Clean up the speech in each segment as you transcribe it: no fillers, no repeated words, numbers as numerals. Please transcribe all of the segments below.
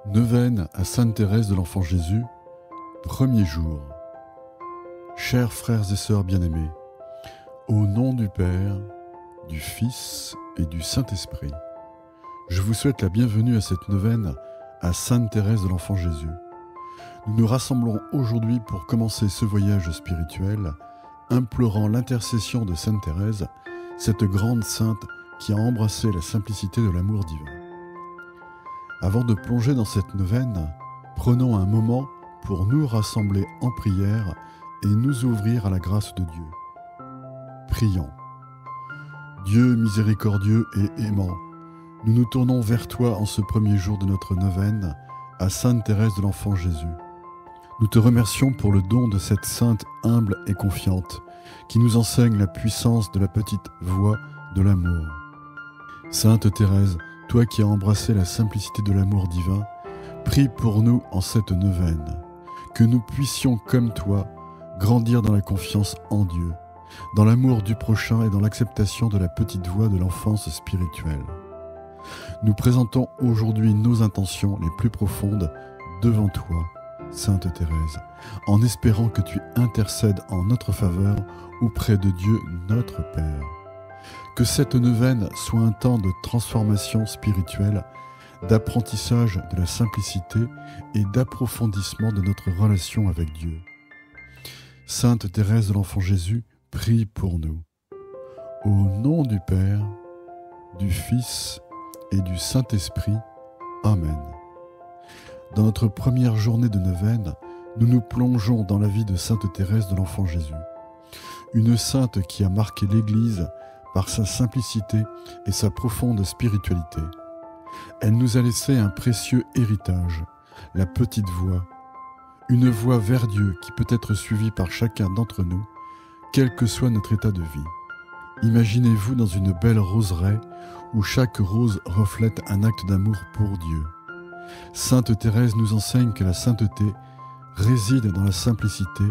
Neuvaine à Sainte Thérèse de l'Enfant Jésus, premier jour. Chers frères et sœurs bien-aimés, au nom du Père, du Fils et du Saint-Esprit, je vous souhaite la bienvenue à cette neuvaine à Sainte Thérèse de l'Enfant Jésus. Nous nous rassemblons aujourd'hui pour commencer ce voyage spirituel, implorant l'intercession de Sainte Thérèse, cette grande sainte qui a embrassé la simplicité de l'amour divin. Avant de plonger dans cette neuvaine, prenons un moment pour nous rassembler en prière et nous ouvrir à la grâce de Dieu. Prions. Dieu miséricordieux et aimant, nous nous tournons vers toi en ce premier jour de notre neuvaine à Sainte Thérèse de l'Enfant Jésus. Nous te remercions pour le don de cette sainte humble et confiante qui nous enseigne la puissance de la petite voix de l'amour. Sainte Thérèse, toi qui as embrassé la simplicité de l'amour divin, prie pour nous en cette neuvaine, que nous puissions, comme toi, grandir dans la confiance en Dieu, dans l'amour du prochain et dans l'acceptation de la petite voix de l'enfance spirituelle. Nous présentons aujourd'hui nos intentions les plus profondes devant toi, Sainte Thérèse, en espérant que tu intercèdes en notre faveur auprès de Dieu notre Père. Que cette neuvaine soit un temps de transformation spirituelle, d'apprentissage de la simplicité et d'approfondissement de notre relation avec Dieu. Sainte Thérèse de l'Enfant Jésus, prie pour nous. Au nom du Père, du Fils et du Saint-Esprit. Amen. Dans notre première journée de neuvaine, nous nous plongeons dans la vie de Sainte Thérèse de l'Enfant Jésus. Une sainte qui a marqué l'Église par sa simplicité et sa profonde spiritualité. Elle nous a laissé un précieux héritage, la petite voix, une voie vers Dieu qui peut être suivie par chacun d'entre nous, quel que soit notre état de vie. Imaginez-vous dans une belle roseraie où chaque rose reflète un acte d'amour pour Dieu. Sainte Thérèse nous enseigne que la sainteté réside dans la simplicité,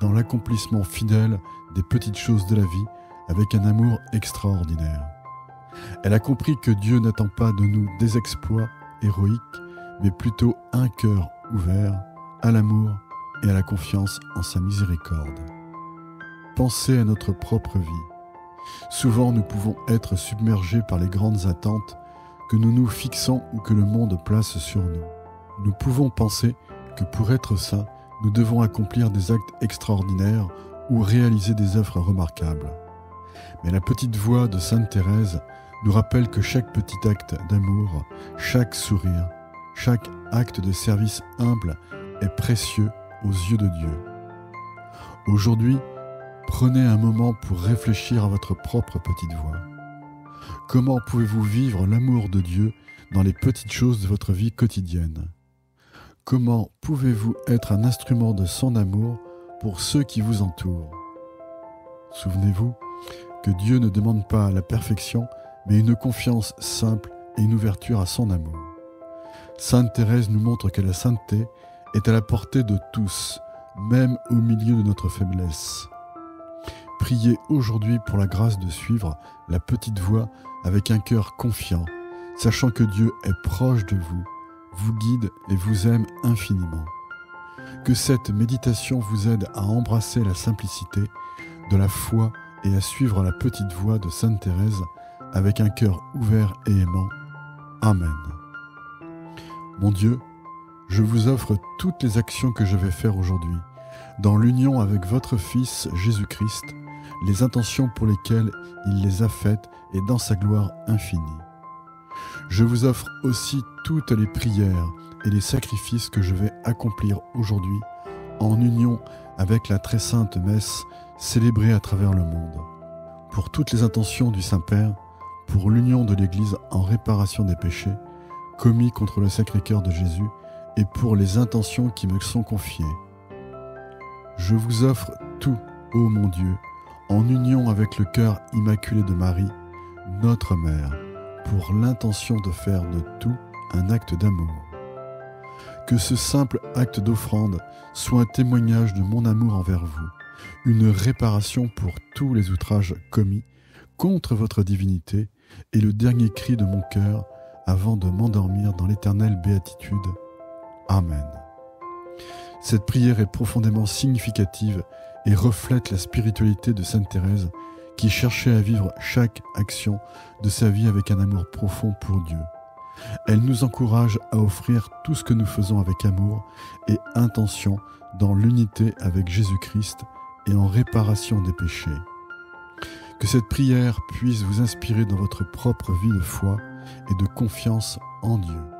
dans l'accomplissement fidèle des petites choses de la vie, avec un amour extraordinaire. Elle a compris que Dieu n'attend pas de nous des exploits héroïques, mais plutôt un cœur ouvert à l'amour et à la confiance en sa miséricorde. Pensez à notre propre vie. Souvent, nous pouvons être submergés par les grandes attentes que nous nous fixons ou que le monde place sur nous. Nous pouvons penser que pour être saints, nous devons accomplir des actes extraordinaires ou réaliser des œuvres remarquables. Mais la petite voix de Sainte Thérèse nous rappelle que chaque petit acte d'amour, chaque sourire, chaque acte de service humble est précieux aux yeux de Dieu. Aujourd'hui, prenez un moment pour réfléchir à votre propre petite voix. Comment pouvez-vous vivre l'amour de Dieu dans les petites choses de votre vie quotidienne ? Comment pouvez-vous être un instrument de son amour pour ceux qui vous entourent ? Souvenez-vous que Dieu ne demande pas la perfection, mais une confiance simple et une ouverture à son amour. Sainte Thérèse nous montre que la sainteté est à la portée de tous, même au milieu de notre faiblesse. Priez aujourd'hui pour la grâce de suivre la petite voie avec un cœur confiant, sachant que Dieu est proche de vous, vous guide et vous aime infiniment. Que cette méditation vous aide à embrasser la simplicité de la foi et à suivre la petite voie de Sainte Thérèse avec un cœur ouvert et aimant. Amen. Mon Dieu, je vous offre toutes les actions que je vais faire aujourd'hui, dans l'union avec votre Fils Jésus-Christ, les intentions pour lesquelles il les a faites et dans sa gloire infinie. Je vous offre aussi toutes les prières et les sacrifices que je vais accomplir aujourd'hui en union avec la très sainte messe célébrée à travers le monde. Pour toutes les intentions du Saint-Père, pour l'union de l'Église en réparation des péchés commis contre le Sacré-Cœur de Jésus et pour les intentions qui me sont confiées. Je vous offre tout, ô mon Dieu, en union avec le cœur immaculé de Marie, notre Mère, pour l'intention de faire de tout un acte d'amour. Que ce simple acte d'offrande soit un témoignage de mon amour envers vous, une réparation pour tous les outrages commis contre votre divinité et le dernier cri de mon cœur avant de m'endormir dans l'éternelle béatitude. Amen. Cette prière est profondément significative et reflète la spiritualité de Sainte Thérèse qui cherchait à vivre chaque action de sa vie avec un amour profond pour Dieu. Elle nous encourage à offrir tout ce que nous faisons avec amour et intention dans l'unité avec Jésus-Christ et en réparation des péchés. Que cette prière puisse vous inspirer dans votre propre vie de foi et de confiance en Dieu.